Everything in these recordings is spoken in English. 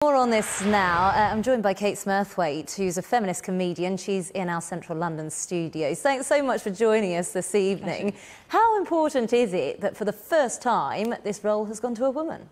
More on this now. I'm joined by Kate Smurthwaite, who's a feminist comedian. She's in our central London studios. Thanks so much for joining us this evening. How important is it that for the first time this role has gone to a woman?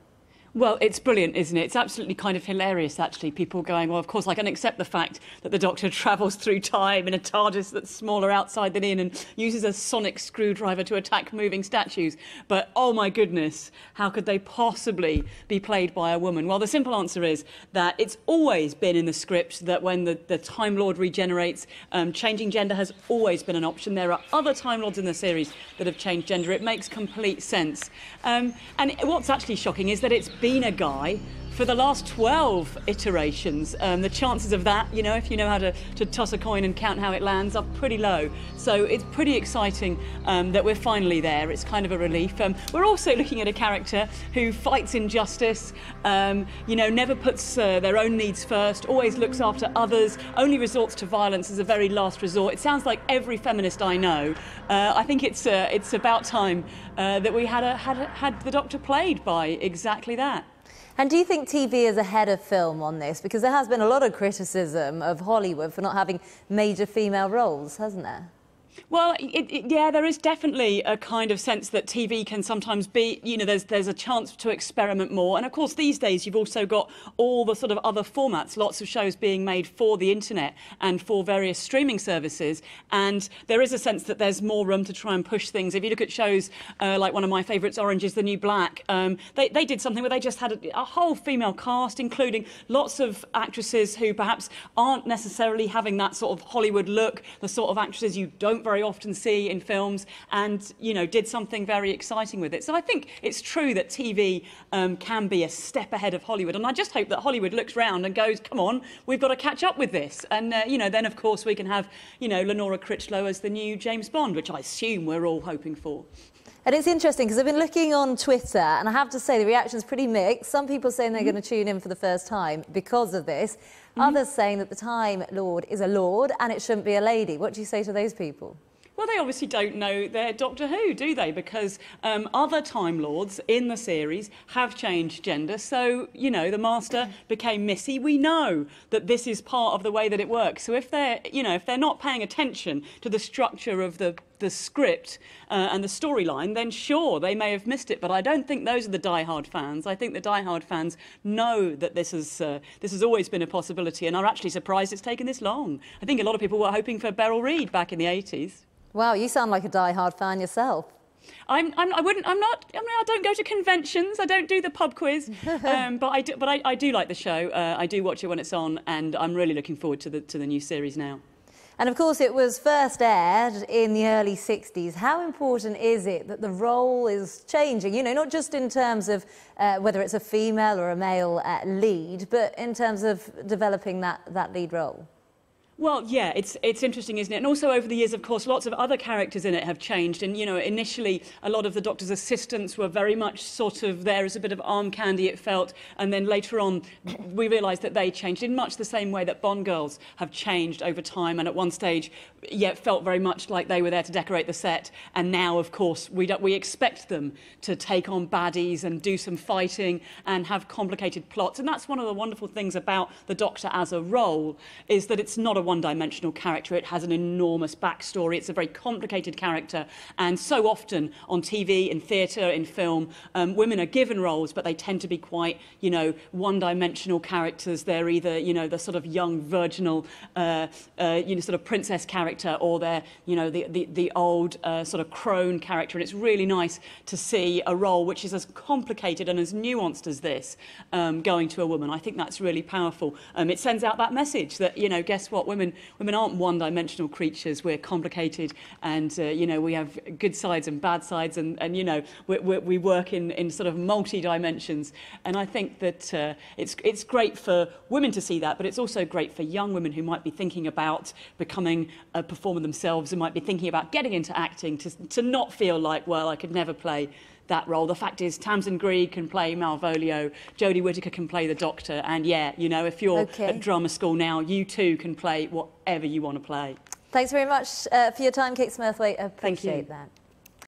Well, it's brilliant, isn't it? It's absolutely kind of hilarious, actually, people going, well, of course, I can accept the fact that the Doctor travels through time in a TARDIS that's smaller outside than in and uses a sonic screwdriver to attack moving statues. But, oh my goodness, how could they possibly be played by a woman? Well, the simple answer is that it's always been in the script that when the Time Lord regenerates, changing gender has always been an option. There are other Time Lords in the series that have changed gender. It makes complete sense. And what's actually shocking is that it's been a guy for the last 12 iterations. The chances of that, you know, if you know how to toss a coin and count how it lands, are pretty low. So it's pretty exciting that we're finally there. It's kind of a relief. We're also looking at a character who fights injustice, you know, never puts their own needs first, always looks after others, only resorts to violence as a very last resort. It sounds like every feminist I know. I think it's about time that we had the Doctor played by exactly that. And do you think TV is ahead of film on this? Because there has been a lot of criticism of Hollywood for not having major female roles, hasn't there? Well, yeah, there is definitely a kind of sense that TV can sometimes be, you know, there's a chance to experiment more. And of course, these days, you've also got all the sort of other formats, lots of shows being made for the internet and for various streaming services. And there is a sense that there's more room to try and push things. If you look at shows like one of my favourites, Orange is the New Black, they did something where they just had a whole female cast, including lots of actresses who perhaps aren't necessarily having that sort of Hollywood look, the sort of actresses you don't very often see in films, and, you know, did something very exciting with it. So I think it's true that TV can be a step ahead of Hollywood, and I just hope that Hollywood looks round and goes, come on, we've got to catch up with this. And, you know, then of course we can have, you know, Lenora Critchlow as the new James Bond, which I assume we're all hoping for. And it's interesting because I've been looking on Twitter and I have to say the reaction's pretty mixed. Some people saying they're going to tune in for the first time because of this. Others saying that the Time Lord is a lord and it shouldn't be a lady. What do you say to those people? Well, they obviously don't know their Doctor Who, do they? Because other Time Lords in the series have changed gender. So, you know, the Master became Missy. We know that this is part of the way that it works. So if they're, you know, if they're not paying attention to the structure of the script and the storyline, then sure, they may have missed it. But I don't think those are the die-hard fans. I think the die-hard fans know that this has always been a possibility and are actually surprised it's taken this long. I think a lot of people were hoping for Beryl Reid back in the 80s. Wow, you sound like a die-hard fan yourself. I don't go to conventions. I don't do the pub quiz, but I do like the show. I do watch it when it's on, and I'm really looking forward to the new series now. And of course, it was first aired in the early 60s. How important is it that the role is changing? You know, not just in terms of whether it's a female or a male lead, but in terms of developing that lead role. Well, yeah, it's interesting, isn't it? And also over the years, of course, lots of other characters in it have changed. And, you know, initially, a lot of the Doctor's assistants were very much sort of there as a bit of arm candy, it felt. And then later on, we realised that they changed in much the same way that Bond girls have changed over time. And at one stage, yeah, it felt very much like they were there to decorate the set. And now, of course, we expect them to take on baddies and do some fighting and have complicated plots. And that's one of the wonderful things about the Doctor as a role, is that it's not a one-dimensional character. It has an enormous backstory. It's a very complicated character, and so often on TV, in theatre, in film, women are given roles, but they tend to be quite, you know, one-dimensional characters. They're either, you know, the sort of young, virginal, you know, sort of princess character, or they're, you know, the old sort of crone character. And it's really nice to see a role which is as complicated and as nuanced as this going to a woman. I think that's really powerful. It sends out that message that, you know, guess what? Women aren't one-dimensional creatures. We're complicated, and you know, we have good sides and bad sides, and you know, we work in sort of multi-dimensions. And I think that it's great for women to see that, but it's also great for young women who might be thinking about becoming a performer themselves, who might be thinking about getting into acting, to not feel like, well, I could never play that role. The fact is, Tamsin Greig can play Malvolio, Jodie Whittaker can play the Doctor, and yeah, you know, if you're at drama school now, you too can play whatever you want to play. Thanks very much for your time, Kate Smurthwaite. I appreciate Thank you. that.